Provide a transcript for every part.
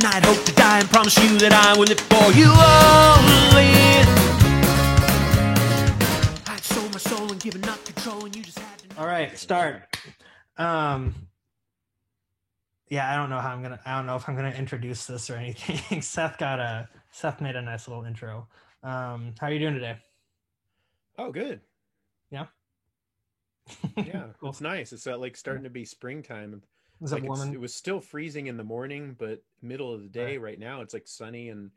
night, hope to die and promise you that I will live for you only. I'd sold my soul and given up control, and you just had to know. All right, start. Yeah, I don't know if I'm gonna introduce this or anything. Seth made a nice little intro. How are you doing today? Oh, good. Yeah. Yeah, Cool. it's nice. It's like starting to be springtime. Is it Like warm? it was still freezing in the morning, but middle of the day Right. right now it's like sunny and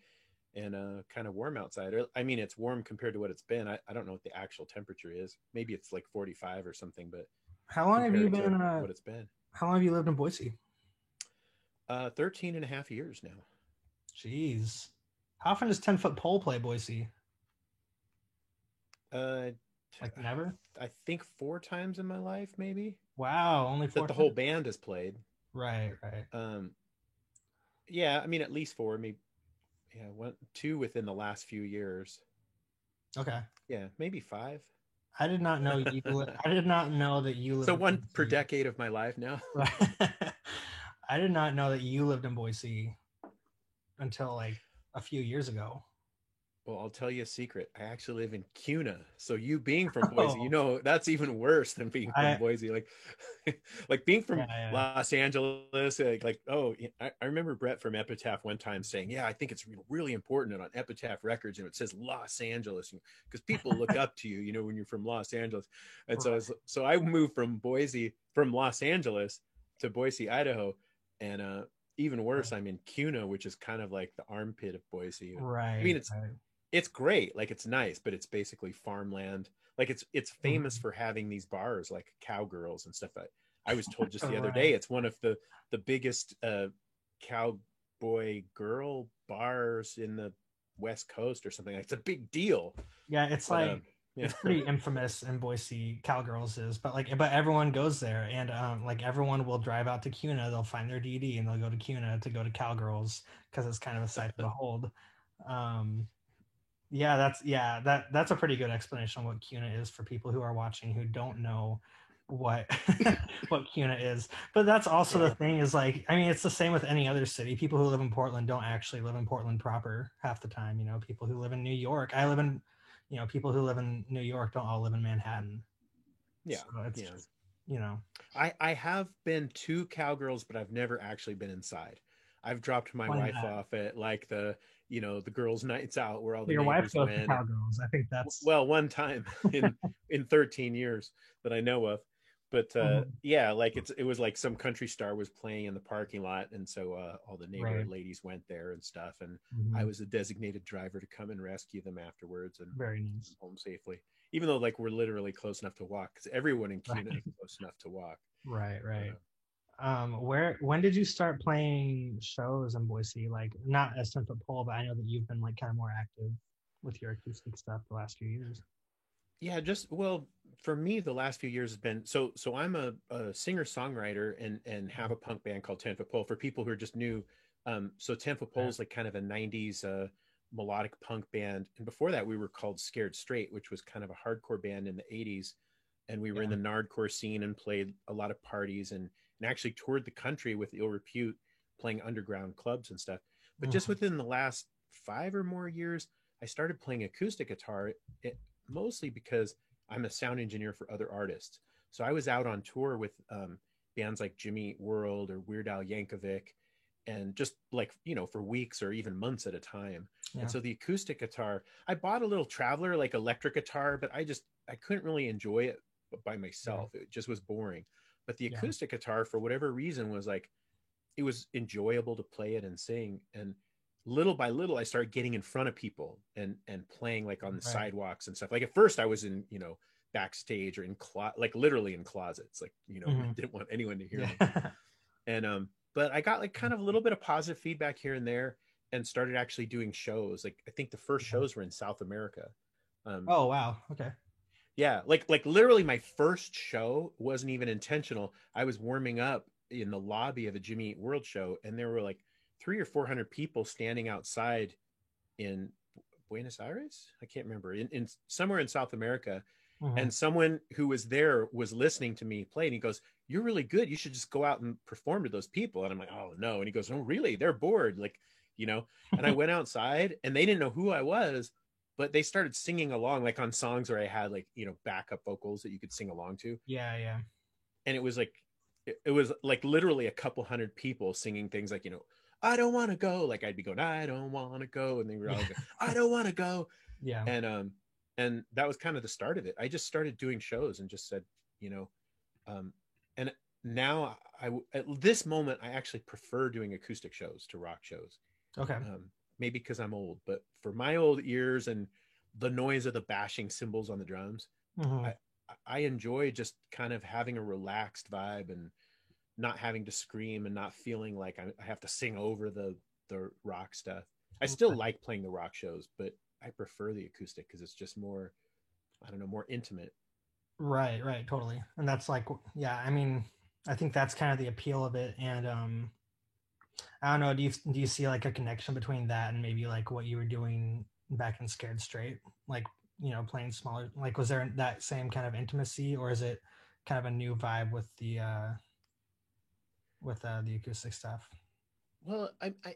kind of warm outside. I mean, it's warm compared to what it's been. I don't know what the actual temperature is. Maybe it's like 45 or something, but How long have you compared to been? what it's been, How long have you lived in Boise? 13 and a half years now. Jeez. How often does 10-foot pole play Boise? Uh, Like never? I think 4 times in my life, maybe, Wow, only that four the whole times? band has played. Right, right. Um, yeah, I mean, at least four, maybe, yeah, two within the last few years. Okay. Yeah, maybe five. I did not know I did not know that you lived So in one per Boise. decade of my life now. Right. I did not know that you lived in Boise until like a few years ago. Well, I'll tell you a secret. I actually live in Cuna. So you being from Boise, Oh, that's even worse than being from I Boise. Like, like being yeah, from yeah. Los Angeles. Oh, I remember Brett from Epitaph one time saying, "Yeah, I think it's really important on Epitaph Records, and it says Los Angeles because people look up to you, when you're from Los Angeles." And Right. so I moved from Los Angeles to Boise, Idaho, and even worse, I'm in Cuna, which is kind of like the armpit of Boise. I Right, mean, right. it's great, like it's nice, but it's basically farmland. Like it's famous Mhm. for having these bars like Cowgirls and stuff. I was told just the other day Right. it's one of the biggest cowboy girl bars in the West Coast or something. It's a big deal. Yeah, it's But like yeah. it's pretty infamous in Boise, Cowgirls is, but everyone goes there and like everyone will drive out to Cuna, they'll find their DD and they'll go to Cuna to go to Cowgirls because it's kind of a sight to behold. Um that's a pretty good explanation of what Cuna is for people who are watching who don't know what what Cuna is. But that's also the Yeah. thing is like I mean it's the same with any other city. People who live in Portland don't actually live in Portland proper half the time. People who live in New York. I live in people who live in New York don't all live in Manhattan. Yeah. So it's Yeah. just I have been to Cowgirls, but I've never actually been inside. I've dropped my why wife not? off at like the girls' nights out where all the Your wife neighbors goes to went. Cowgirls. I think that's Well, one time in 13 years that I know of. But Mhm. yeah, like it was like some country star was playing in the parking lot, and so all the neighbor Right. ladies went there and stuff, and I Mhm. was a designated driver to come and rescue them afterwards and Very get them nice. home safely. Even though like we're literally close enough to walk, because everyone in Right. Cuna is close enough to walk. Right, But right. When did you start playing shows in Boise? Like not as 10-foot pole, but I know that you've been like kind of more active with your acoustic stuff the last few years. yeah, just well, for me, the last few years has been so I'm a singer songwriter and have a punk band called 10 Foot Pole for people who are just new. So 10 Foot Pole Right. is like kind of a 90s melodic punk band. And before that, we were called Scared Straight, which was kind of a hardcore band in the 80s. And we were in Yeah. the nardcore scene and played a lot of parties and actually toured the country with Ill Repute, playing underground clubs and stuff. But just Mhm. within the last 5 or more years, I started playing acoustic guitar. Mostly because I'm a sound engineer for other artists. So I was out on tour with bands like Jimmy Eat World or Weird Al Yankovic, and just like, for weeks or even months at a time. And Yeah. so the acoustic guitar, I bought a little Traveler, like electric guitar, but I couldn't really enjoy it by Right. myself. It just was boring. But the Yeah. acoustic guitar, for whatever reason, was like, it was enjoyable to play it and sing. And little by little I started getting in front of people and playing like on the Right. sidewalks and stuff. Like at first I was in, backstage or like literally in closets, like, Hmm. didn't want anyone to hear Yeah. me. And but I got like kind of a little bit of positive feedback here and there and started actually doing shows. Like I think the first Yeah. shows were in South America. um Oh wow. Okay. yeah, like literally my first show wasn't even intentional. I was warming up in the lobby of a Jimmy Eat World show, and there were like 300 or 400 people standing outside in Buenos Aires. I can't remember, in somewhere in South America, Mhm. And someone who was there was listening to me play, and he goes, "You're really good. You should just go out and perform to those people." And I'm like, "Oh no." And he goes, "Oh really? They're bored." Like, you know, and I went outside and they didn't know who I was, but they started singing along, like on songs where I had like, you know, backup vocals that you could sing along to. Yeah, yeah. And it was like literally a couple hundred people singing things like, you know, "I don't want to go." Like I'd be going, "I don't want to go." And they were all Yeah. going, "I don't want to go." Yeah. And and that was kind of the start of it. I just started doing shows and just said, you know, um and now at this moment I actually prefer doing acoustic shows to rock shows. Okay. Maybe because I'm old, but for my old ears and the noise of the bashing cymbals on the drums, Mhm. I I enjoy just kind of having a relaxed vibe and not having to scream and not feeling like I have to sing over the rock stuff. I still Right. like playing the rock shows, but I prefer the acoustic because it's just more, I don't know, more intimate. Right, right, totally. And that's like, yeah, I mean, I think that's kind of the appeal of it. And I don't know, do you see like a connection between that and maybe like what you were doing back in Scared Straight? Like, playing smaller, like was there that same kind of intimacy, or is it kind of a new vibe with the acoustic stuff? Well,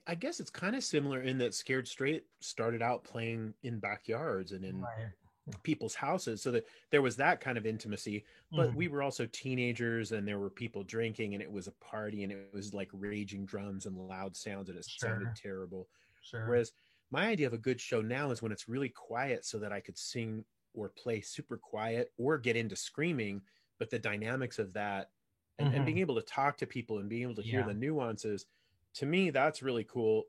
I guess it's kind of similar in that Scared Straight started out playing in backyards and in Right. people's houses, so that there was that kind of intimacy. But Mhm. we were also teenagers and there were people drinking and it was a party and it was like raging drums and loud sounds and it sounded Sure, terrible. sure. Whereas my idea of a good show now is when it's really quiet so that I could sing or play super quiet or get into screaming, but the dynamics of that and being Hmm. able to talk to people and being able to hear Yeah. the nuances, to me that's really cool.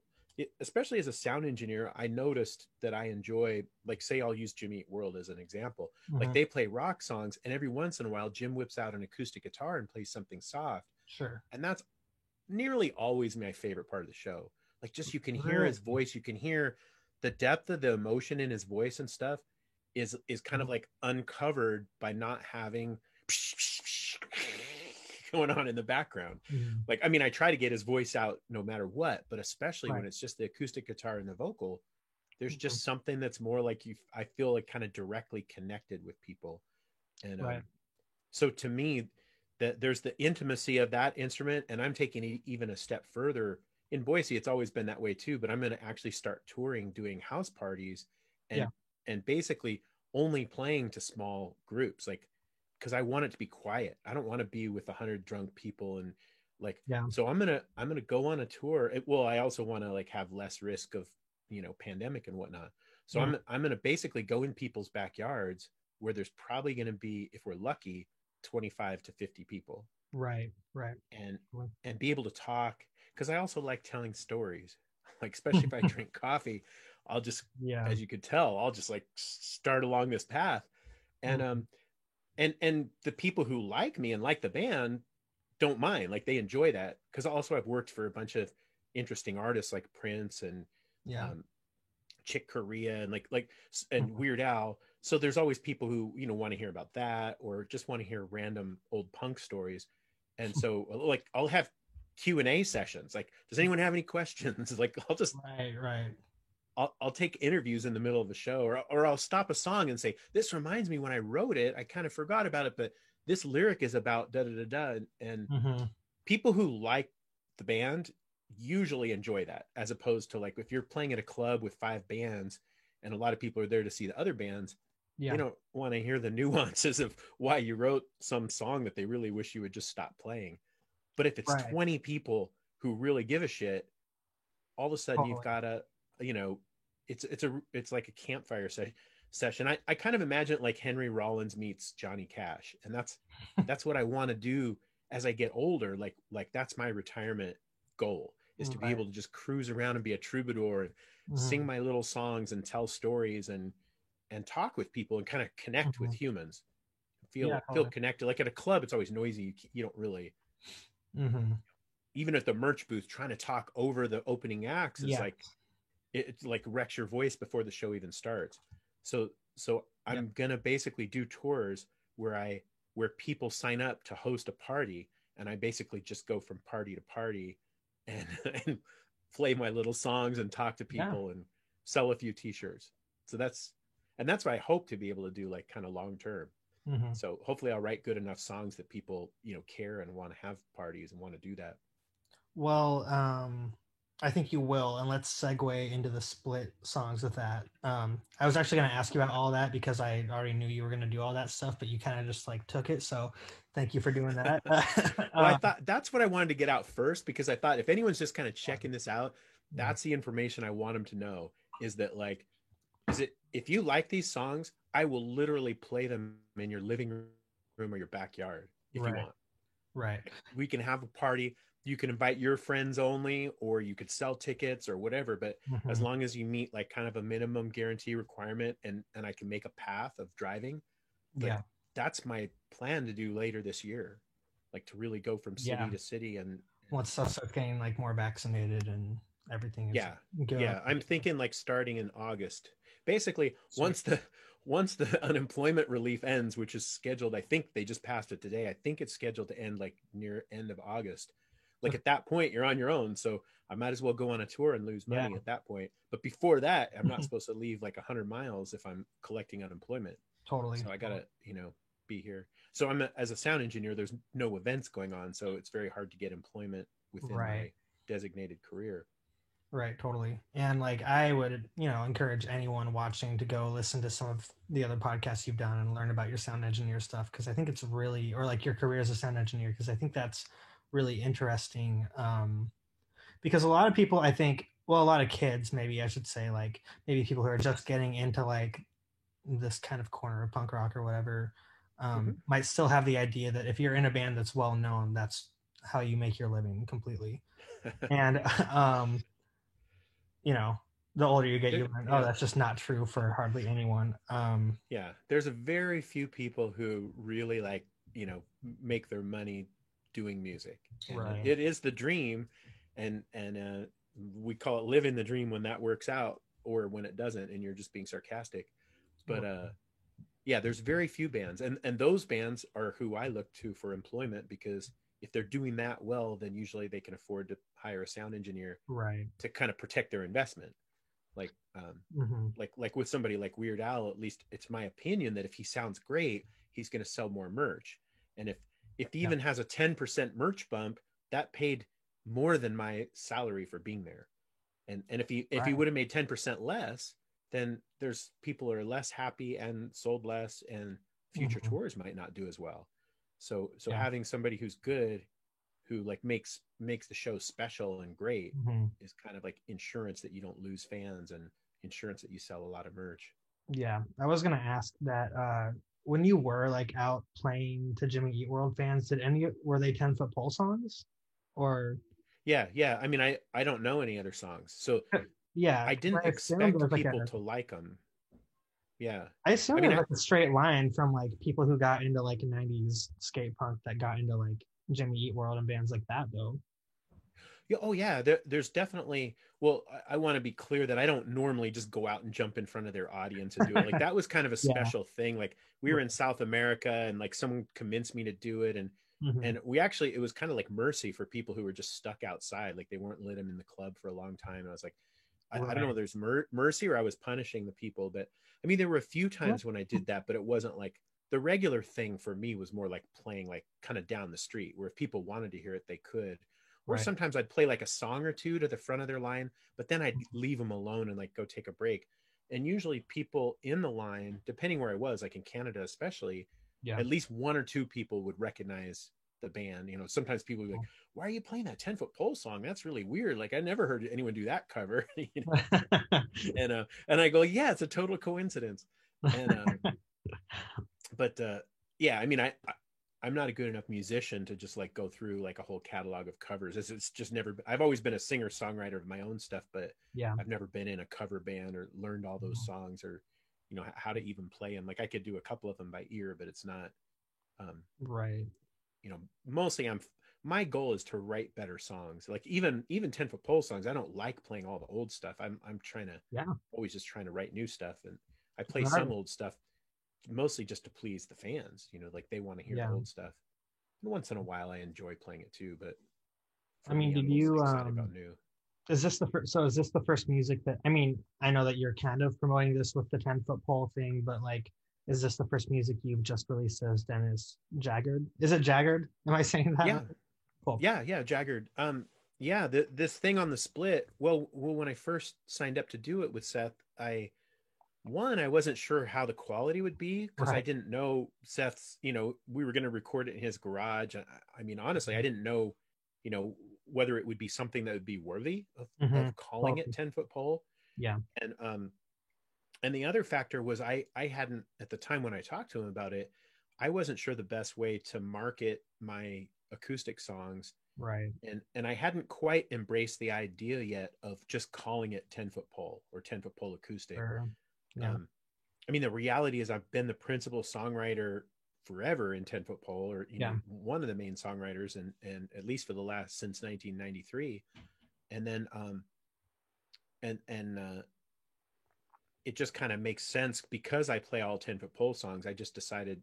Especially as a sound engineer, I noticed that I enjoy, like, say, I'll use Jimmy Eat World as an example. Like, Hmm. they play rock songs, and every once in a while, Jim whips out an acoustic guitar and plays something soft. Sure. And that's nearly always my favorite part of the show. Like, just you can hear Really? his voice, you can hear the depth of the emotion in his voice and stuff is kind of Mhm. like uncovered by not having going on in the background. Mhm. Like, I mean, I try to get his voice out no matter what, but especially when Right. it's just the acoustic guitar and the vocal, there's Mhm. just something that's more like you. I feel like kind of directly connected with people, and Right. so to me, that there's the intimacy of that instrument, and I'm taking it even a step further. In Boise, it's always been that way too, but I'm going to actually start touring, doing house parties, Yeah. and basically only playing to small groups, like because I want it to be quiet. I don't want to be with 100 drunk people and like. Yeah. So I'm gonna go on a tour. Well, I also want to like have less risk of pandemic and whatnot. So Mhm. I'm gonna basically go in people's backyards where there's probably going to be, if we're lucky, 25 to 50 people, Right. Right. and Cool. be able to talk, because I also like telling stories. Like, especially if I drink coffee, I'll just, Yeah. as you could tell, I'll just like start along this path. And Mhm. and the people who like me and like the band don't mind, like they enjoy that, because also I've worked for a bunch of interesting artists like Prince and Yeah. um, Chick Corea and and Mhm. Weird Al. So there's always people who want to hear about that or just want to hear random old punk stories. And so like I'll have Q&A sessions. Like, does anyone have any questions? Like Right. Right. I'll take interviews in the middle of the show, or I'll stop a song and say, this reminds me when I wrote it, I kind of forgot about it, but this lyric is about da da da da. And Mhm. people who like the band usually enjoy that, as opposed to like if you're playing at a club with 5 bands and a lot of people are there to see the other bands, they Yeah. don't want to hear the nuances of why you wrote some song that they really wish you would just stop playing. But if it's Right. 20 people who really give a shit, all of a sudden you've Totally. got a, you know, it's like a campfire session. I kind of imagine it like Henry Rollins meets Johnny Cash, and that's what I want to do as I get older. Like that's my retirement goal, is to be Right. able to just cruise around and be a troubadour and sing Mhm. my little songs and tell stories and talk with people and kind of connect with Mhm. humans. Yeah. Feel Totally. connected. Like at a club, it's always noisy. You don't really, Mhm. even at the merch booth, trying to talk over the opening acts is Yeah. like it like wrecks your voice before the show even starts. So Yeah. I'm gonna basically do tours where people sign up to host a party, and I basically just go from party to party and and play my little songs and talk to Yeah. people and sell a few t-shirts. So that's what I hope to be able to do, like kind of long term. Mhm. So hopefully I'll write good enough songs that people, care and want to have parties and want to do that. Well, I think you will, and let's segue into the split songs with that. I was actually going to ask you about all that because I already knew you were going to do all that stuff, but you kind of just like took it. So thank you for doing that. Well, I thought that's what I wanted to get out first, because I thought if anyone's just kind of checking this out, that's the information I want them to know, is that like, if you like these songs, I will literally play them in your living room or your backyard if you Right. want. Right. We can have a party. You can invite your friends only, or you could sell tickets or whatever. But as Mhm. long as you meet like kind of a minimum guarantee requirement, and I can make a path of driving, like Yeah. that's my plan to do later this year, like to really go from city Yeah. to city. And Once stuff starts getting like more vaccinated and everything is yeah, good. yeah, I'm thinking like starting in August. Basically, Sweet. once the unemployment relief ends, which is scheduled, I think they just passed it today. I think it's scheduled to end like near end of August. Like at that point, you're on your own, so I might as well go on a tour and lose money Yeah. at that point. But before that, I'm not supposed to leave like 100 miles if I'm collecting unemployment. Totally. So I gotta, be here. So as a sound engineer, there's no events going on, so it's very hard to get employment within my Right. designated career. Right, totally. And like I would, encourage anyone watching to go listen to some of the other podcasts you've done and learn about your sound engineer stuff, because I think it's really, or like your career as a sound engineer, because I think that's really interesting. Because a lot of people, I think, well, a lot of kids, maybe I should say, like maybe people who are just getting into like this kind of corner of punk rock or whatever, might still have the idea that if you're in a band that's well known, that's how you make your living completely. And the older you get, you learn, oh, Yeah. that's just not true for hardly anyone. Yeah, there's a very few people who really like, make their money doing music, and Right. it is the dream, and we call it living the dream when that works out, or when it doesn't and you're just being sarcastic. But yeah, there's very few bands, and those bands are who I look to for employment, because if they're doing that well, then usually they can afford to hire a sound engineer Right. to kind of protect their investment. Like like with somebody like Weird Al, at least it's my opinion that if he sounds great, he's going to sell more merch. And if he even has a 10% merch bump, that paid more than my salary for being there. And if he would have made 10% less, then there's people are less happy and sold less, and future tours might not do as well. So having somebody who's good, who like makes the show special and great, is kind of like insurance that you don't lose fans, and insurance that you sell a lot of merch. Yeah, I was gonna ask that. When you were like out playing to Jimmy Eat World fans, were they 10-foot pole songs, or? Yeah. I mean, I don't know any other songs, so Yeah, I didn't expect people to like them. Yeah, I assume I mean, there's like a straight line from like people who got into like 90s skate punk that got into like Jimmy Eat World and bands like that, though. yeah, oh yeah, there's definitely. Well, I want to be clear that I don't normally just go out and jump in front of their audience and do it. Like that was kind of a Yeah. special thing. Like we were in South America, and like someone convinced me to do it, and Mhm. we actually, it was kind of like mercy for people who were just stuck outside, like they weren't letting them in the club for a long time. And I was like, I don't know Right. whether there's mercy or I was punishing the people, but I mean, there were a few times when I did that, but it wasn't like the regular thing. For me was more like playing like kind of down the street, where if people wanted to hear it, they could. Or Right. sometimes I'd play like a song or two to the front of their line, but then I'd leave them alone and like go take a break. And usually people in the line, depending where I was, like in Canada especially, Yeah. at least one or two people would recognize the band. Sometimes people would be like, why are you playing that 10-foot pole song? That's really weird. Like I never heard anyone do that cover. And I go, yeah, it's a total coincidence. And but yeah, I mean, I'm not a good enough musician to just like go through like a whole catalog of covers. It's just never. I've always been a singer songwriter of my own stuff, but Yeah. I've never been in a cover band or learned all those songs, or how to even play them. Like I could do a couple of them by ear, but it's not. Right. Mostly my goal is to write better songs. Like even 10-foot pole songs, I don't like playing all the old stuff. I'm trying to always just trying to write new stuff, and I play some old stuff mostly just to please the fans. Like they want to hear the old stuff. And once in a while I enjoy playing it too, but I mean, did you about new. Is this the first music that, I mean, I know that you're kind of promoting this with the 10-foot pole thing, but like, is this the first music you've just released as Dennis Jaggard? Is it Jaggard? Am I saying that Yeah. right? Cool. Yeah, Jaggard. Yeah, this thing on the split. Well, when I first signed up to do it with Seth, I wasn't sure how the quality would be because I Right. didn't know Seth's. We were going to record it in his garage. I mean, honestly, I didn't know, whether it would be something that would be worthy of calling it 10-foot pole. Yeah. And the other factor was I hadn't, at the time when I talked to him about it, I wasn't sure the best way to market my acoustic songs. Right. And I hadn't quite embraced the idea yet of just calling it 10-foot pole or 10-foot pole acoustic. Sure. Yeah. I mean, the reality is I've been the principal songwriter forever in 10-foot pole, or one of the main songwriters, and at least for the last since 1993. And then it just kind of makes sense because I play all 10-foot pole songs. I just decided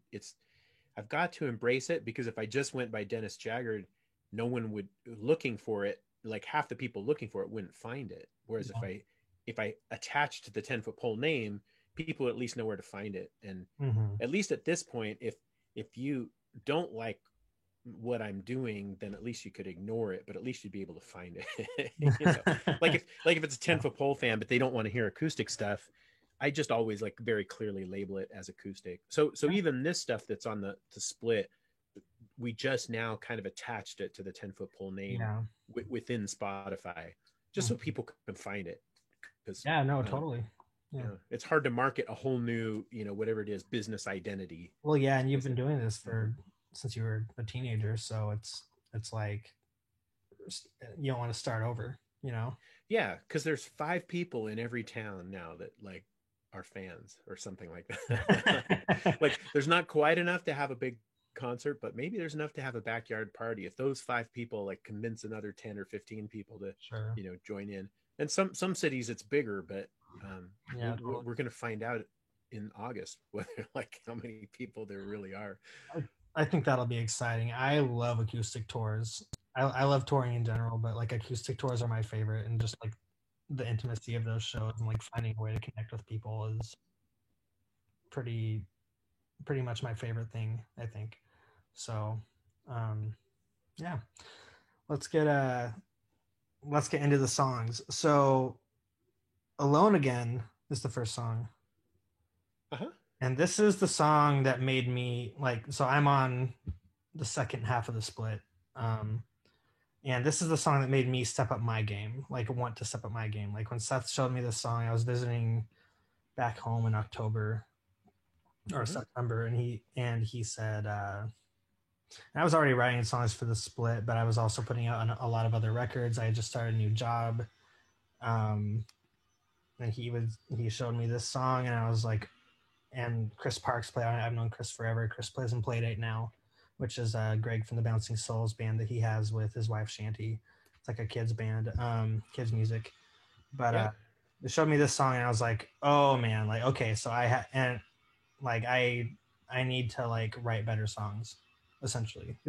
I've got to embrace it, because if I just went by Dennis Jaggard, no one would looking for it. Like half the people looking for it wouldn't find it. Whereas if I attached the 10-foot pole name, people at least know where to find it. And at least at this point, if you don't like what I'm doing, then at least you could ignore it, but at least you'd be able to find it. Like if it's a 10-foot pole fan, but they don't want to hear acoustic stuff, I just always like very clearly label it as acoustic. So even this stuff that's on the split, we just now kind of attached it to the 10-foot pole name within Spotify, just so people can find it. Totally. Yeah. It's hard to market a whole new, whatever it is, business identity. Well, yeah, and you've been doing this since you were a teenager, so it's like you don't want to start over, Yeah, because there's 5 people in every town now that like are fans or something like that. Like there's not quite enough to have a big concert, but maybe there's enough to have a backyard party. If those 5 people like convince another 10 or 15 people to join in. And some cities it's bigger, but we're going to find out in August whether like how many people there really are. I think that'll be exciting. I love acoustic tours. I love touring in general, but like acoustic tours are my favorite, and just like the intimacy of those shows and like finding a way to connect with people is pretty much my favorite thing, I think. So yeah, let's get into the songs. So Alone Again is the first song. And this is the song that made me like, so I'm on the second half of the split. And this is the song that made me step up my game, like want to step up my game. Like when Seth showed me this song, I was visiting back home in October or September, and he said, and I was already writing songs for the split, but I was also putting out a lot of other records. I had just started a new job. And he showed me this song, and I was like, and Chris Parks played on it. I've known Chris forever. Chris plays in Playdate now, which is Greg from the Bouncing Souls band that he has with his wife Shanty. It's like a kids band, kids music. But they showed me this song, and I was like, oh man, like okay, so I need to like write better songs, essentially.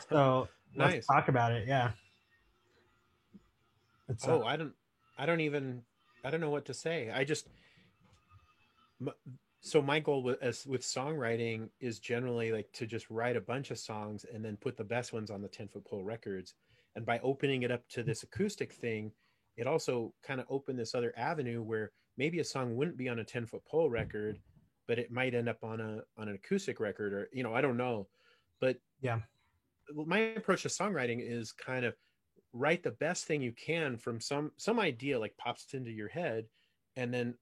So nice. Let's talk about it. Yeah. I don't know what to say. So my goal with songwriting is generally like to just write a bunch of songs and then put the best ones on the 10-foot pole records. And by opening it up to this acoustic thing, it also kind of opened this other avenue where maybe a song wouldn't be on a 10-foot pole record, but it might end up on an acoustic record, or I don't know. But yeah, my approach to songwriting is kind of write the best thing you can from some idea like pops into your head, and then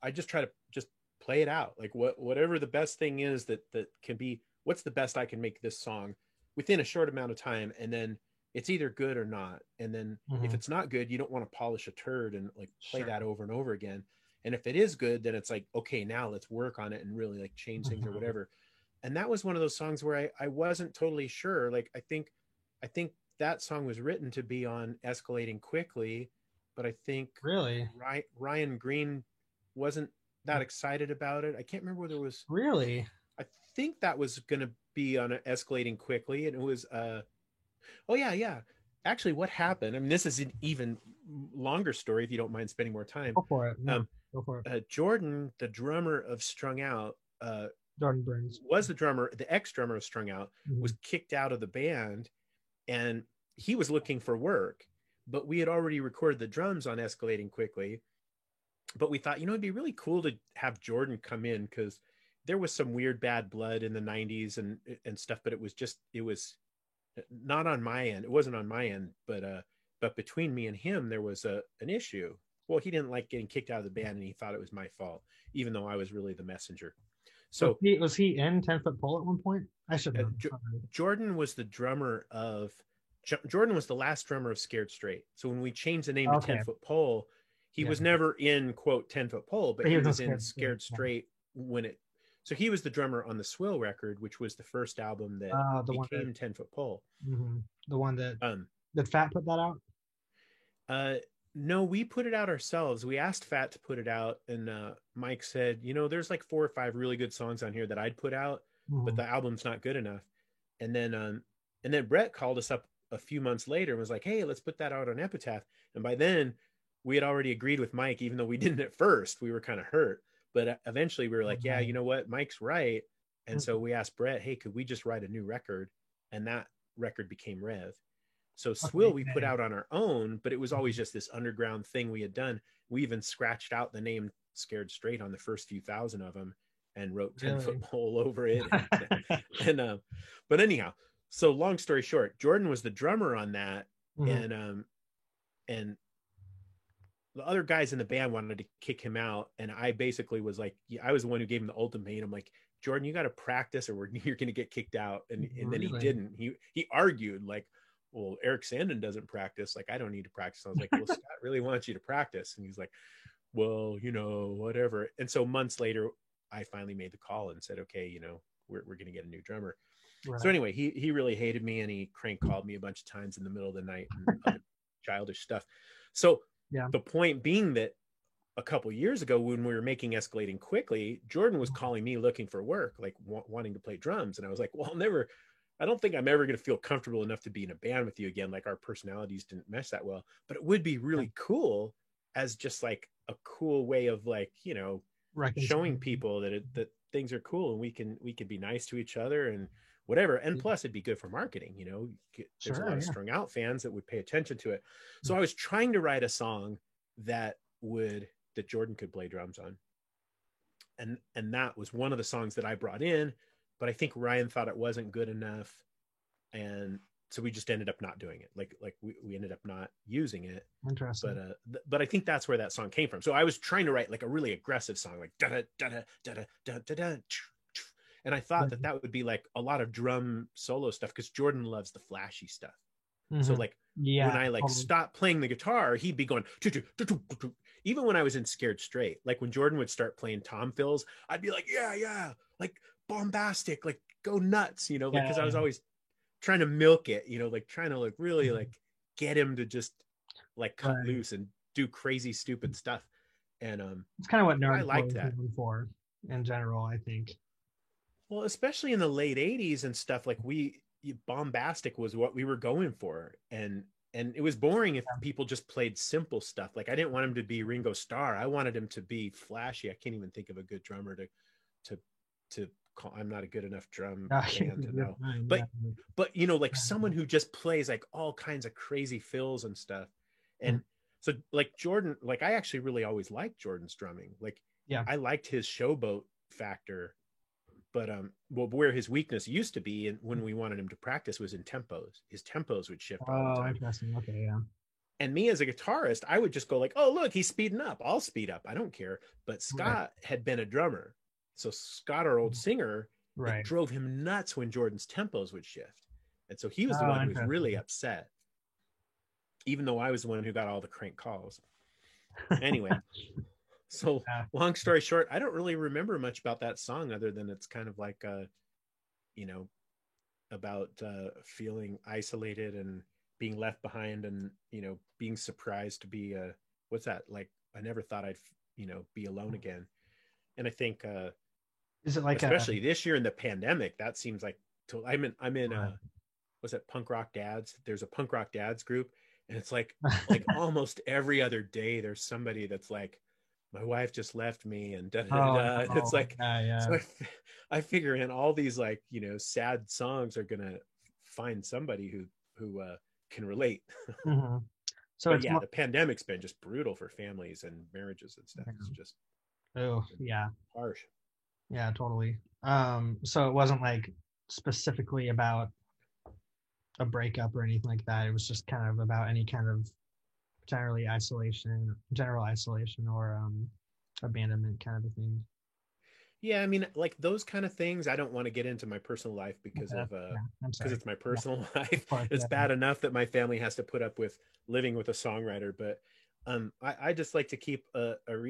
I just try to just play it out, like whatever the best thing is that can be, what's the best I can make this song within a short amount of time, and then it's either good or not. And then if it's not good, you don't want to polish a turd and like play that over and over again. And if it is good, then it's like, okay, now let's work on it and really like change things or whatever. And that was one of those songs where I wasn't totally sure. Like I think that song was written to be on Escalating Quickly, but I think really Ryan Green wasn't that excited about it. I can't remember whether it was really. I think that was going to be on Escalating Quickly, and it was. Oh yeah. Actually, what happened? I mean, this is even longer story, if you don't mind spending more time. Go for it. No, Um, go for it. Jordan, the drummer of Strung Out, Jordan Burns. was the drummer, the ex-drummer of Strung Out, Mhm. was kicked out of the band, and he was looking for work, but we had already recorded the drums on Escalating Quickly. But we thought, it'd be really cool to have Jordan come in, because there was some weird bad blood in the 90s and stuff, but it was not on my end. It wasn't on my end, but between me and him, there was an issue. Well, he didn't like getting kicked out of the band, and he thought it was my fault, even though I was really the messenger. So was he in 10-Foot Pole at one point? I should know. Jordan was the drummer of Jordan was the last drummer of Scared Straight. So when we changed the name to 10-Foot Pole, he was never in quote 10-Foot Pole, but he was in Scared Straight when it. So he was the drummer on the Swill record, which was the first album that became 10-Foot Pole. Mm-hmm. The one that did Fat put that out? No, we put it out ourselves. We asked Fat to put it out, and Mike said, there's like 4 or 5 really good songs on here that I'd put out, but the album's not good enough. And then Brett called us up a few months later and was like, hey, let's put that out on Epitaph. And by then we had already agreed with Mike, even though we didn't at first. We were kind of hurt, but eventually we were like, yeah, you know what, Mike's right. And so we asked Brett, hey, could we just write a new record? And that record became Rev. So Swill we put out on our own, but it was always just this underground thing we had done. We even scratched out the name Scared Straight on the first few thousand of them and wrote 10-Foot Pole over it. But anyhow, so long story short, Jordan was the drummer on that. And the other guys in the band wanted to kick him out. And I basically was like, I was the one who gave him the ultimatum, like, Jordan, you got to practice or you're going to get kicked out. And then he didn't. He argued like, well, Eric Sandin doesn't practice. Like, I don't need to practice. I was like, well, Scott really wants you to practice. And he's like, well, whatever. And so months later, I finally made the call and said, okay, we're going to get a new drummer. Right. So anyway, he really hated me, and he crank called me a bunch of times in the middle of the night and other childish stuff. So the point being that a couple years ago, when we were making Escalating Quickly, Jordan was calling me looking for work, like wanting to play drums. And I was like, well, I don't think I'm ever going to feel comfortable enough to be in a band with you again. Like, our personalities didn't mesh that well, but it would be really cool as just like a cool way of like, showing people that things are cool and we can be nice to each other and whatever. And plus it'd be good for marketing. There's a lot of Strung Out fans that would pay attention to it. So I was trying to write a song that Jordan could play drums on. And that was one of the songs that I brought in. But I think Ryan thought it wasn't good enough, and so we just ended up not doing it. Like we ended up not using it. Interesting. But I think that's where that song came from. So I was trying to write like a really aggressive song, like da da da da da da da da, and I thought that would be like a lot of drum solo stuff, because Jordan loves the flashy stuff. So like when I like stopped playing the guitar, he'd be going. Even when I was in Scared Straight, like when Jordan would start playing tom fills, I'd be like, yeah, like bombastic, like go nuts, because I was always trying to milk it, like trying to like really like get him to just like cut loose and do crazy stupid stuff. And it's kind of what I like that for in general, I think. Well, especially in the late 80s and stuff, like bombastic was what we were going for, and it was boring if people just played simple stuff. Like, I didn't want him to be Ringo Starr. I wanted him to be flashy. I can't even think of a good drummer to call. I'm not a good enough drum band to know. But like someone who just plays like all kinds of crazy fills and stuff. And so like Jordan, like I actually really always liked Jordan's drumming. Like, I liked his showboat factor. But where his weakness used to be, and when we wanted him to practice, was in tempos. His tempos would shift all the time. Interesting. Okay, yeah. And me as a guitarist, I would just go like, "Oh, look, he's speeding up. I'll speed up. I don't care." But Scott had been a drummer, so Scott, our old singer, it drove him nuts when Jordan's tempos would shift, and so he was the one who was really upset, even though I was the one who got all the crank calls. Anyway. So long story short, I don't really remember much about that song other than it's kind of like, about feeling isolated and being left behind and, being surprised to be, what's that? Like, I never thought I'd, be alone again. And I think, is it like, especially this year in the pandemic, that seems like, I'm in what's that? Punk Rock Dads. There's a Punk Rock Dads group. And it's like almost every other day there's somebody that's like, my wife just left me, and da da da Oh da. And it's no. like, Yeah, yeah. so I figure in all these, like, sad songs are gonna find somebody who can relate. Hmm. So But it's yeah, more. the pandemic's been just brutal for families and marriages and stuff. It's just Oh yeah, harsh. yeah, totally. So it wasn't like specifically about a breakup or anything like that. It was just kind of about any kind of general isolation or abandonment kind of a thing. Yeah, I mean, like those kind of things, I don't want to get into my personal life Okay. Yeah, I'm because sorry. it's my Yeah, personal of life. course. It's Yeah, bad enough that my family has to put up with living with a songwriter, but I just like to keep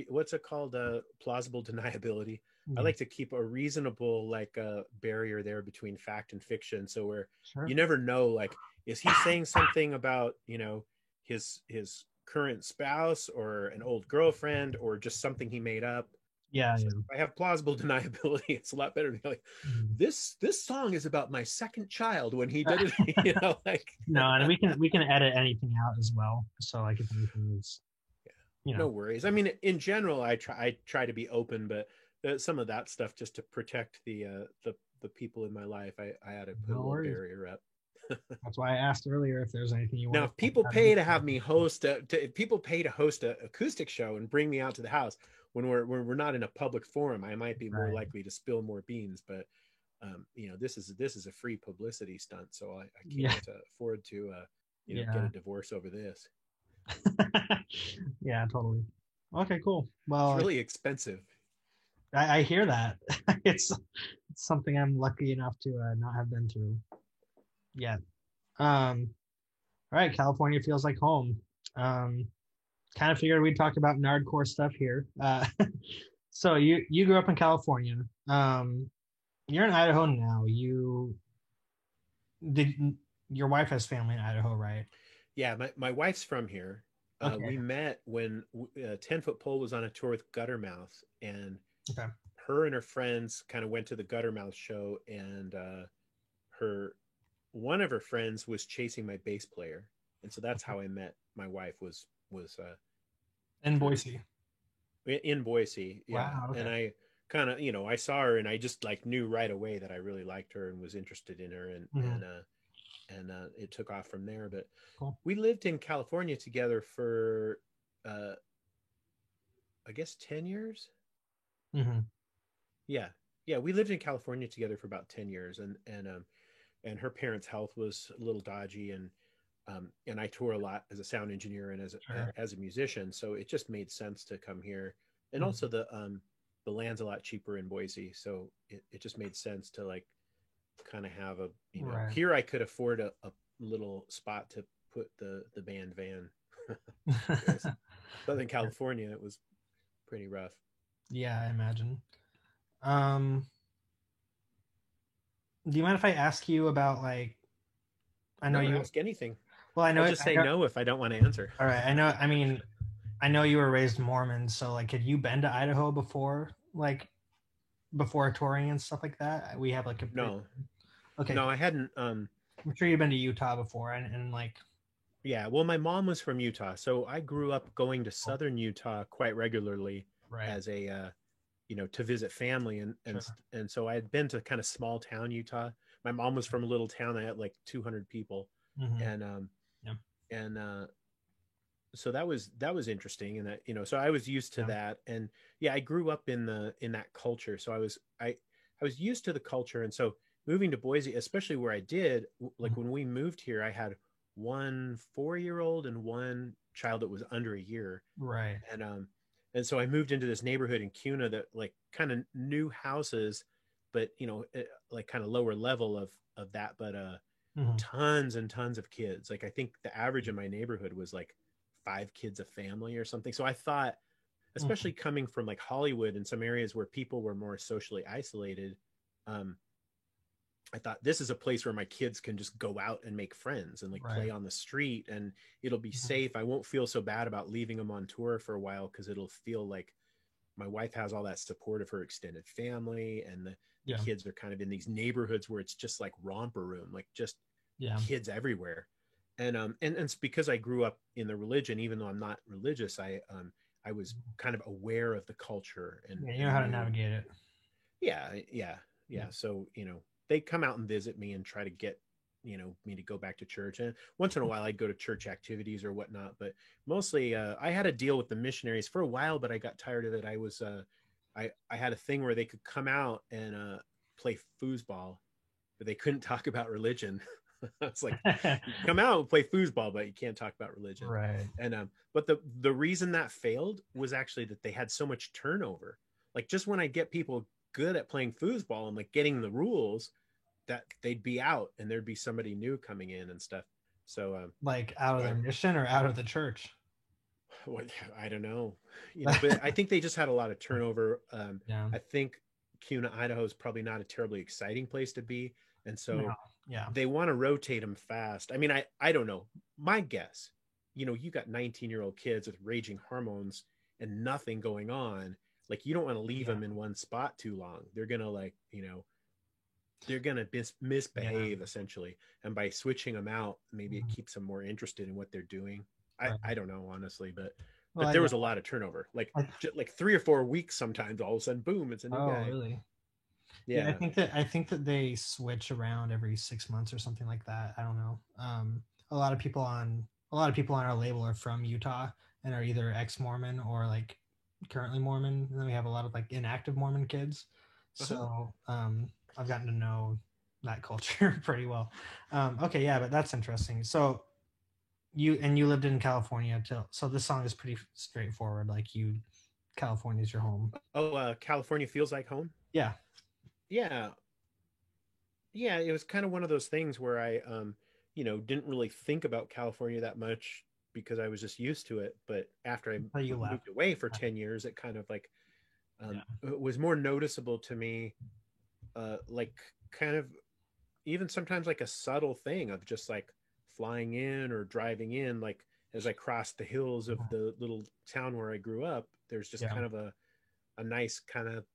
what's it called, plausible deniability. I yeah, like to keep a reasonable, like, barrier there between fact and fiction, so where sure. you never know, like, is he saying something about his current spouse or an old girlfriend, or just something he made up. Yeah, So yeah. if I have plausible deniability, it's a lot better to be like, Mhm. this song is about my second child when he did it, like. No, and we can edit anything out as well. So like if anything is, you No know, worries. I mean, in general, I try to be open, but some of that stuff, just to protect the people in my life, I had to put a no little worries. barrier up. That's why I asked earlier if there's anything you Now, want to if talk people about. pay to have me host, if people pay to host a acoustic show and bring me out to the house when we're not in a public forum, I might be more Right. likely to spill more beans. But this is a free publicity stunt, so I Yeah. can't afford to get Yeah. a divorce over this. Yeah, totally. Okay, cool. It's Well, really expensive. I hear that. It's something I'm lucky enough to not have been through yet. Um, all right, California feels like home. Um, kind of figured we'd talk about nerdcore stuff here. So you grew up in California. You're in Idaho now. You did your wife has family in Idaho, right? Yeah, my wife's from here. Okay. We met when 10 Foot Pole was on a tour with Guttermouth, and Okay. her and her friends kind of went to the Guttermouth show, and her one of her friends was chasing my bass player, and so that's how I met my wife. Was In through Boise. in Boise, yeah. Wow. And Okay. I kind of, I saw her, and I just like knew right away that I really liked her and was interested in her, and Hmm. it took off from there. But Cool. we lived in California together for uh, I guess 10 years. Hmm. Yeah, yeah, we lived in California together for about 10 years, and her parents' health was a little dodgy, and I tour a lot as a sound engineer and Sure. as a musician, so it just made sense to come here. And Mhm. also the land's a lot cheaper in Boise, so it just made sense to, like, kind of have a, Right. here I could afford a little spot to put the band van. Whereas Southern California, it was pretty rough. Yeah, I imagine. Um, do you mind if I ask you about like I know No, you ask anything. well I'll just I say know no if I don't want to answer. all right, I mean I know you were raised Mormon, so like had you been to Idaho before like before touring and stuff like that? We have like a pretty No, okay, no, cool. I hadn't. I'm sure you've been to Utah before and like Yeah, well, my mom was from Utah, so I grew up going to oh, southern Utah quite regularly right, as a to visit family, sure. and so I had been to kind of small town Utah. My mom was from a little town that had like 200 people, Hmm. and Yeah. and so that was interesting, and that, so I was used to Yeah. that. And yeah, I grew up in that culture, so I was used to the culture. And so moving to Boise, especially where I did, like Mhm. when we moved here, I had one 4-year old and one child that was under a year. Right. And so I moved into this neighborhood in Cuna that, like, kind of new houses, but like kind of lower level of that, but Hmm. tons and tons of kids. Like, I think the average in my neighborhood was like 5 kids a family or something. So I thought, Hmm. especially coming from like Hollywood and some areas where people were more socially isolated, um, I thought this is a place where my kids can just go out and make friends and like Right. play on the street, and it'll be Mhm. safe. I won't feel so bad about leaving them on tour for a while, because it'll feel like my wife has all that support of her extended family, and the Yeah. kids are kind of in these neighborhoods where it's just like romper room, like just Yeah. kids everywhere. And it's because I grew up in the religion, even though I'm not religious. I was kind of aware of the culture Yeah, you know and how to knew. navigate it. Yeah, yeah, Yeah. yeah. So they come out and visit me and try to get me to go back to church. And once in a while, I'd go to church activities or whatnot. But mostly, I had a deal with the missionaries for a while, but I got tired of it. I had a thing where they could come out and play foosball, but they couldn't talk about religion. I was like, you come out and play foosball, but you can't talk about religion. Right. And but the reason that failed was actually that they had so much turnover. Like just when I get people good at playing foosball and like getting the rules, that they'd be out and there'd be somebody new coming in and stuff. So Like out of so their mission or out of the church? what I don't know, but I think they just had a lot of turnover. Yeah. I think Kuna, Idaho is probably not a terribly exciting place to be, and No. so Yeah. they want to rotate them fast. I mean, I don't know. My guess, you got 19-year-old kids with raging hormones and nothing going on. Like you don't want to leave Yeah. them in one spot too long. They're gonna they're gonna misbehave essentially. And by switching them out, maybe it Mhm. keeps them more interested in what they're doing. Right. I don't know honestly, but Well, there was a lot of turnover. Like I, like 3 or 4 weeks sometimes. All of a sudden, boom! It's a new oh, guy. really? Yeah, Yeah. I think that they switch around every 6 months or something like that. I don't know. A lot of people on our label are from Utah and are either ex-Mormon or like currently Mormon. And then we have a lot of like inactive Mormon kids. Uh-huh. So I've gotten to know that culture pretty well. Okay, yeah, but that's interesting. So you lived in California till so this song is pretty straightforward. Like California's your home. Oh, California feels like home. Yeah. Yeah, yeah, it was kind of one of those things where I didn't really think about California that much because I was just used to it. But after I Until you left. moved away for 10 years, it kind of like Yeah. it was more noticeable to me, like kind of even sometimes like a subtle thing of just like flying in or driving in, like as I crossed the hills of the little town where I grew up, there's just Yeah. kind of a nice kind of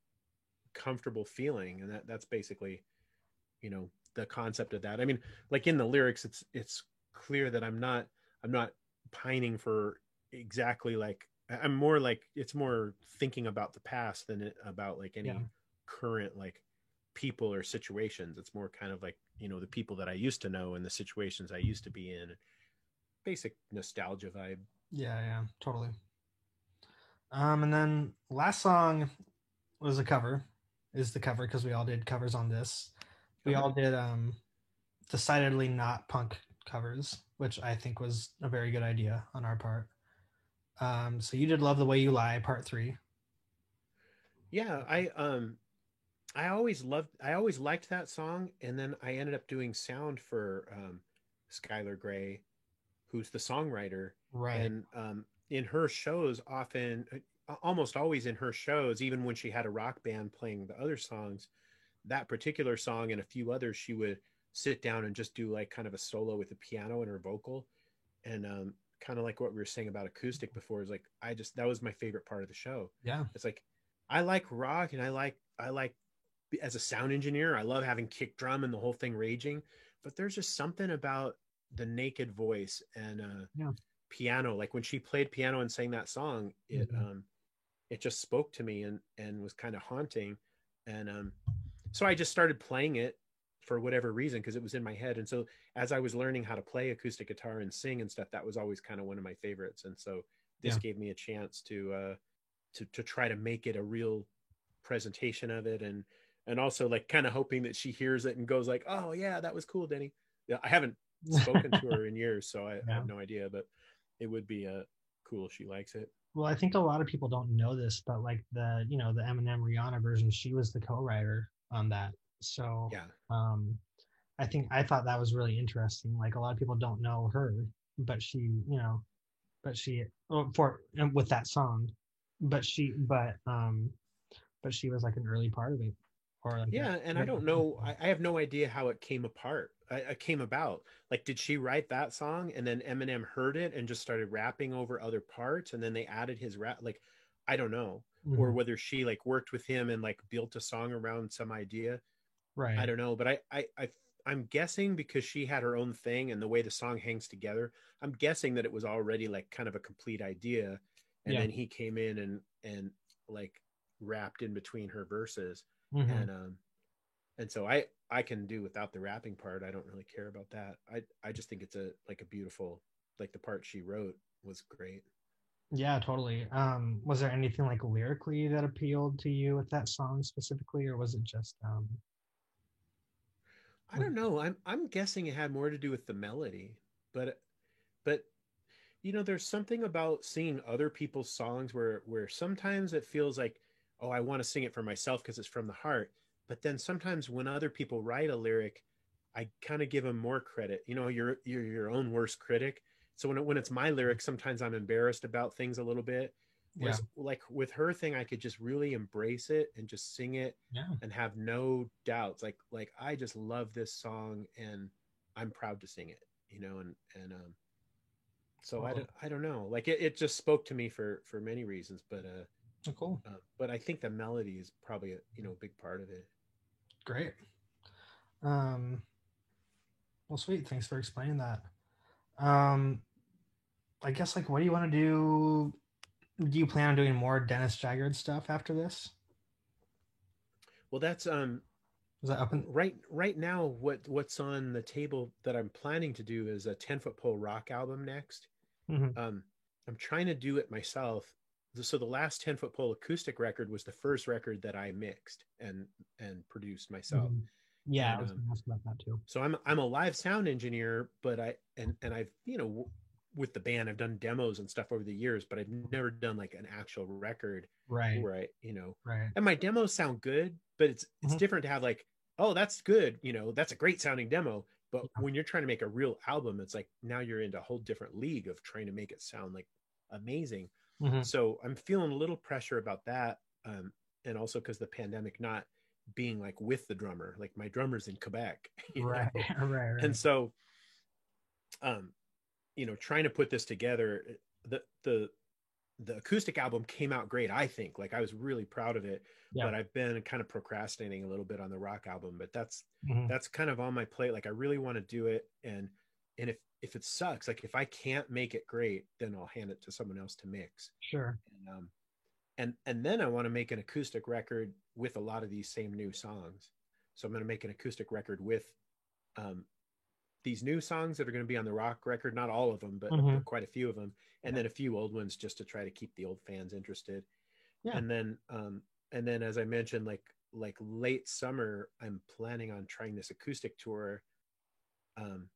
comfortable feeling. And that's basically the concept of that. I mean, like in the lyrics, it's clear that I'm not pining for exactly like I'm more like it's more thinking about the past than about like any Yeah. current like people or situations. It's more kind of like the people that I used to know and the situations I used to be in. Basic nostalgia vibe. Yeah, yeah, totally. And then last song was a cover, is the cover because we all did covers on this. We Uh-huh. all did decidedly not punk covers, which I think was a very good idea on our part. So you did Love the Way You Lie, part 3. Yeah, I always liked that song, and then I ended up doing sound for Skylar Gray, who's the songwriter, Right. and in her shows, often, almost always in her shows, even when she had a rock band playing the other songs, that particular song and a few others, she would sit down and just do like kind of a solo with the piano and her vocal, and kind of like what we were saying about acoustic before is like that was my favorite part of the show. Yeah. It's like I like rock and I like as a sound engineer, I love having kick drum and the whole thing raging, but there's just something about the naked voice and Yeah. piano. Like when she played piano and sang that song, Mhm. it just spoke to me and was kind of haunting. And so I just started playing it for whatever reason because it was in my head. And so as I was learning how to play acoustic guitar and sing and stuff, that was always kind of one of my favorites. And so this Yeah. gave me a chance to try to make it a real presentation of it, and also like kind of hoping that she hears it and goes like, oh yeah, that was cool, Denny. Yeah, I haven't spoken to her in years, so I Yeah. have no idea, but it would be cool if she likes it. Well, I think a lot of people don't know this, but like the Eminem Rihanna version, she was the co-writer on that. So Yeah. um I thought that was really interesting. Like a lot of people don't know her, but but she for with that song, but she was like an early part of it, or like Yeah, and I don't know. I have no idea how it came apart. I came about. Like, did she write that song and then Eminem heard it and just started rapping over other parts, and then they added his rap? Like, I don't know, or Mhm. whether she like worked with him and like built a song around some idea. I Right. don't know, but I'm guessing because she had her own thing and the way the song hangs together, I'm guessing that it was already like kind of a complete idea, and Yeah. then he came in and like rapped in between her verses, Hmm. and so I can do without the rapping part. I don't really care about that. I just think it's a like a beautiful, like the part she wrote was great. Yeah, totally. Was there anything like lyrically that appealed to you with that song specifically, or was it just I was don't know. I'm guessing it had more to do with the melody, but you know, there's something about singing other people's songs where sometimes it feels like, oh, I want to sing it for myself because it's from the heart. But then sometimes when other people write a lyric, I kind of give them more credit. You know, you're your own worst critic. So when it's my lyric, sometimes I'm embarrassed about things a little bit. yeah, Whereas like with her thing, I could just really embrace it and just sing it yeah, and have no doubts. Like I just love this song and I'm proud to sing it. You know, and so totally. I don't know, like it just spoke to me for many reasons, Oh, cool. but I think the melody is probably a big part of it. Great. Um, well, sweet. Thanks for explaining that. Um, I guess like, what do you want to do? Do you plan on doing more Dennis Jaggard stuff after this? Well, that's Is that up in? right now what's on the table that I'm planning to do is a 10-foot pole rock album next. Mhm, um I'm trying to do it myself. So the last 10-foot pole acoustic record was the first record that I mixed and produced myself. mhm. Yeah, I And was going to ask about that too. so I'm a live sound engineer, but and I've with the band I've done demos and stuff over the years, but I've never done like an actual record Right, where right. and my demos sound good, but it's Mhm. different to have like, oh, that's good, that's a great sounding demo. But Yeah. when you're trying to make a real album, it's like now you're into a whole different league of trying to make it sound like amazing. Mhm. So I'm feeling a little pressure about that, and also because the pandemic not being like with the drummer, like my drummer's in Quebec, Right, right, and right. so um, trying to put this together, the acoustic album came out great, I think. Like I was really proud of it, Yeah. but I've been kind of procrastinating a little bit on the rock album. But Mhm. that's kind of on my plate. Like I really want to do it, and if it sucks, like if I can't make it great, then I'll hand it to someone else to mix. Sure. And then I want to make an acoustic record with a lot of these same new songs. So I'm going to make an acoustic record with um, these new songs that are going to be on the rock record, not all of them, Mhm. but quite a few of them, and Yeah. then a few old ones just to try to keep the old fans interested. Yeah. And then as I mentioned, like late summer, I'm planning on trying this acoustic tour. um,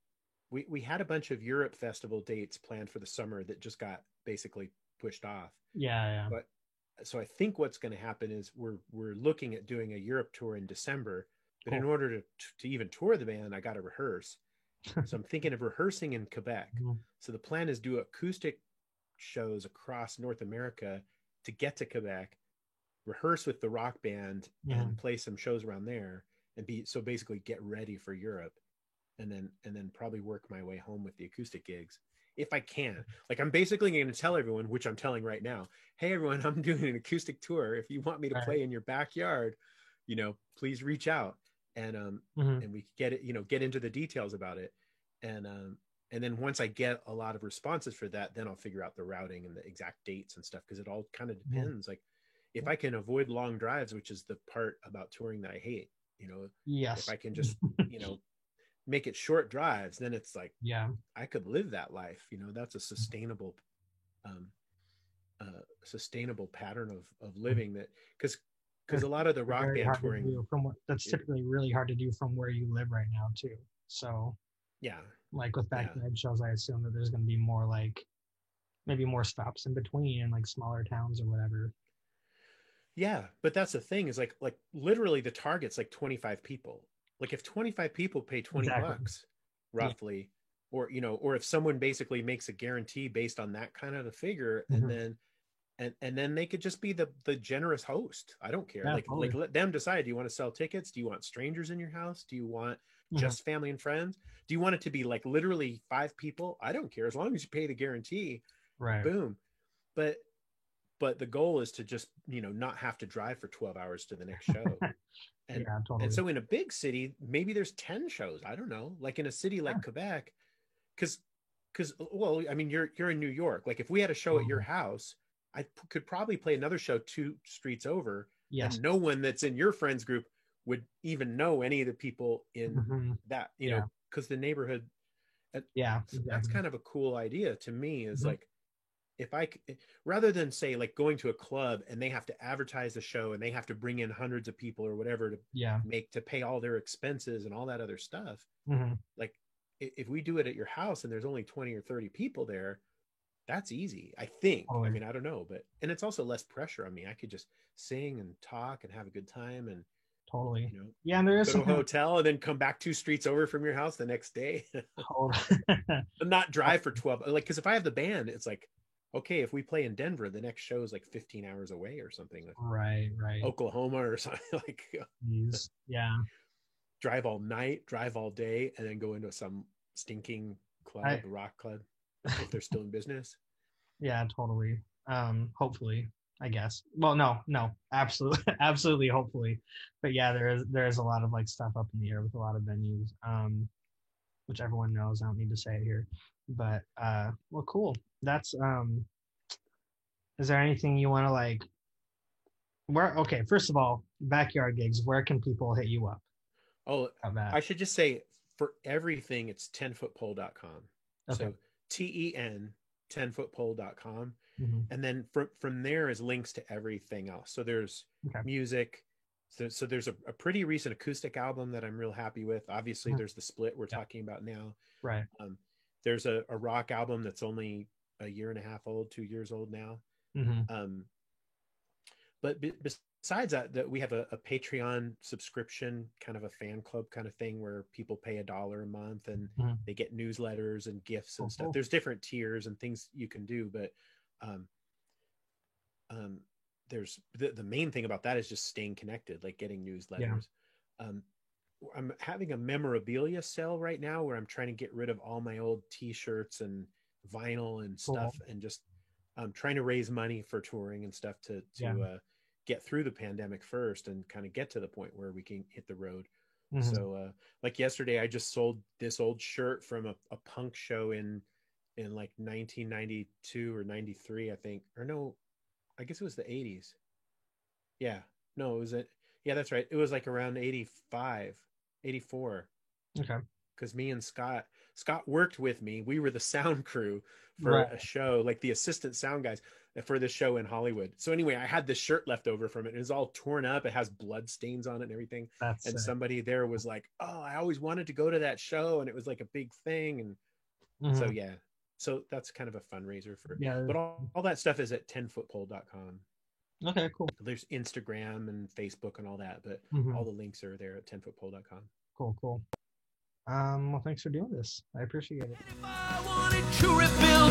we had a bunch of Europe festival dates planned for the summer that just got basically pushed off. Yeah, yeah. But so I think what's going to happen is we're looking at doing a Europe tour in December. But in Cool. order to even tour the band, I got to rehearse. So I'm thinking of rehearsing in Quebec. Mhm. So the plan is do acoustic shows across North America to get to Quebec, rehearse with the rock band, and Mhm. play some shows around there, and be so basically get ready for Europe, and then probably work my way home with the acoustic gigs if I can. Like I'm basically going to tell everyone, which I'm telling right now, hey everyone, I'm doing an acoustic tour. If you want me to Right. play in your backyard, please reach out, Mhm. and we get it, get into the details about it, and then once I get a lot of responses for that, then I'll figure out the routing and the exact dates and stuff, because it all kind of Mhm. depends. Like if I can avoid long drives, which is the part about touring that I hate, if Yes. I can just you know make it short drives, then it's like Yeah. I could live that life. That's a um, sustainable pattern of living, that because That's a lot of the typically rock very band hard to touring, do from what that's it, typically really hard to do from where you live right now too. So yeah, like with yeah, backyard shows, I assume that there's going to be more like maybe more stops in between in like smaller towns or whatever. yeah. But that's the thing, is like literally the target's like 25 people. Like if 25 people pay 20 Exactly. bucks Yeah. roughly, or if someone basically makes a guarantee based on that kind of a figure, and Mhm. then they could just be the generous host. I don't care. Yeah. Like Totally. let them decide. Do you want to sell tickets? Do you want strangers in your house? Do you want Mhm. just family and friends? Do you want it to be like literally 5 people? I don't care, as long as you pay the guarantee. Right. Boom. But the goal is to just not have to drive for 12 hours to the next show. And Yeah, totally. and so in a big city, maybe there's 10 shows. I don't know. Like in a city like Yeah. Quebec, because well, I mean, you're in New York. Like if we had a show at your house, could probably play another show 2 streets over, Yes. and no one that's in your friends group would even know any of the people in Mhm. that, Yeah. because the neighborhood. Yeah, So that's exactly. kind of a cool idea to me. Is Mhm. like if rather than say like going to a club and they have to advertise the show and they have to bring in hundreds of people or whatever Yeah. to pay all their expenses and all that other stuff, Mhm. like if we do it at your house and there's only 20 or 30 people there, that's easy, I think. I Totally. mean, I don't know, and it's also less pressure on me. I could just sing and talk and have a good time, and Totally. you know Yeah, and there is go to a something hotel and then come back 2 streets over from your house the next day. And not drive for 12, like, because if I have the band, it's like, okay, if we play in Denver, the next show is like 15 hours away or something, like Right, right. Oklahoma or something. Like Jeez. Yeah. drive all night, drive all day, and then go into some stinking club, I rock club, if they're still in business. yeah, totally. Hopefully, I guess. Well, no, absolutely, absolutely, hopefully. But yeah, there is a lot of like stuff up in the air with a lot of venues, which everyone knows. I don't need to say it here. But well, cool. That's is there anything you want to like where okay, first of all, backyard gigs, where can people hit you up Oh, about that? I should just say for everything, it's 10footpole.com. Okay. So TEN, 10footpole.com. Mm-hmm. And then from there is links to everything else. So there's Okay. music. So there's a pretty recent acoustic album that I'm real happy with. Obviously, Mhm. there's the split we're Yeah. talking about now. Right. There's a rock album that's only a year and a half old, 2 years old now. Mm-hmm. But besides that we have a Patreon subscription, kind of a fan club kind of thing, where people pay $1 a month and Mm-hmm. they get newsletters and gifts and stuff. Cool. There's different tiers and things you can do, but um, there's the main thing about that is just staying connected, like getting newsletters. Yeah. I'm having a memorabilia sale right now where I'm trying to get rid of all my old t-shirts and vinyl and stuff, and just trying to raise money for touring and stuff to get through the pandemic first and kind of get to the point where we can hit the road. Mm-hmm. So like yesterday, I just sold this old shirt from a punk show in like 1992 or 93, I think. Or no, I guess it was the 80s. Yeah. No, it was yeah, that's right. It was like around 85, 84. Okay. Because me and Scott worked with me. We were the sound crew for a show, like the assistant sound guys for the show in Hollywood. So anyway, I had this shirt left over from it. It was all torn up. It has blood stains on it and everything. That's and somebody there was like, "Oh, I always wanted to go to that show," and it was like a big thing. And so yeah, so that's kind of a fundraiser for. Yeah. But all that stuff is at 10footpole.com. Okay, cool. There's Instagram and Facebook and all that, but all the links are there at 10footpole.com. Cool. Well, thanks for doing this. I appreciate it. If I wanted to rebuild